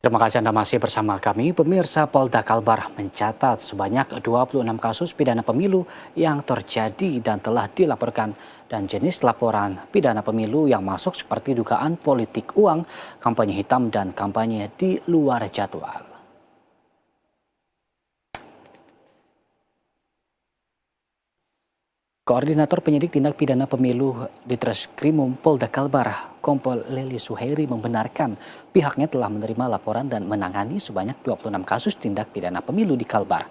Terima kasih Anda masih bersama kami. Pemirsa, Polda Kalbar mencatat sebanyak 26 kasus pidana pemilu yang terjadi dan telah dilaporkan. Dan jenis laporan pidana pemilu yang masuk seperti dugaan politik uang, kampanye hitam, dan kampanye di luar jadwal. Koordinator Penyidik Tindak Pidana Pemilu di Treskrimum Polda Kalbar, Kompol Leli Suhairi membenarkan pihaknya telah menerima laporan dan menangani sebanyak 26 kasus tindak pidana pemilu di Kalbar.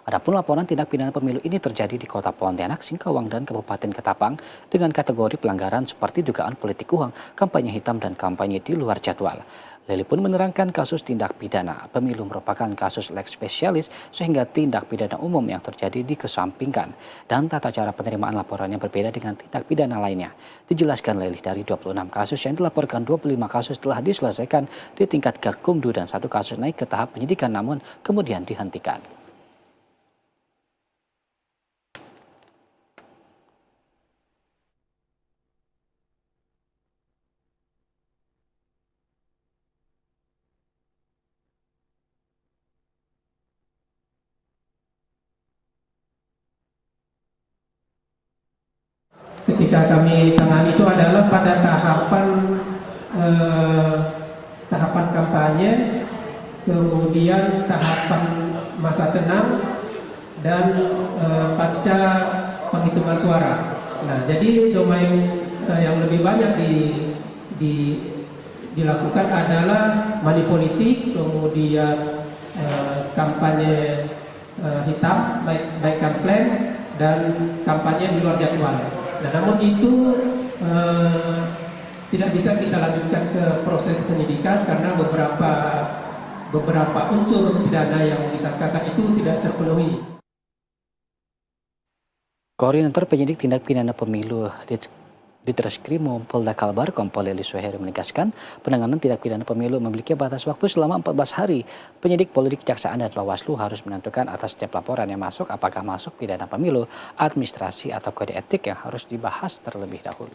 Adapun laporan tindak pidana pemilu ini terjadi di Kota Pontianak, Singkawang, dan Kabupaten Ketapang dengan kategori pelanggaran seperti dugaan politik uang, kampanye hitam, dan kampanye di luar jadwal. Leli pun menerangkan kasus tindak pidana pemilu merupakan kasus lex spesialis sehingga tindak pidana umum yang terjadi dikesampingkan dan tata cara penerimaan laporannya berbeda dengan tindak pidana lainnya. Dijelaskan Leli, dari 26 kasus yang dilaporkan, 25 kasus telah diselesaikan di tingkat Gakumdu dan satu kasus naik ke tahap penyidikan namun kemudian dihentikan. Ketika kami tangani itu adalah pada tahapan kampanye, kemudian tahapan masa tenang, dan pasca penghitungan suara. Nah, jadi domain yang lebih banyak dilakukan adalah money politik, kemudian kampanye hitam, baik campaign dan kampanye di luar jadwal. Nah, namun itu tidak bisa kita lanjutkan ke proses penyidikan karena beberapa unsur pidana yang disangkakan itu tidak terpenuhi. Koordinator Penyidik Tindak Pidana Pemilu di Treskrimum Polda Kalbar, Kompol Leli Suhairi menegaskan penanganan tindak pidana pemilu memiliki batas waktu selama 14 hari. Penyidik Polri, Kejaksaan, dan Bawaslu harus menentukan atas setiap laporan yang masuk apakah masuk pidana pemilu, administrasi, atau kode etik yang harus dibahas terlebih dahulu.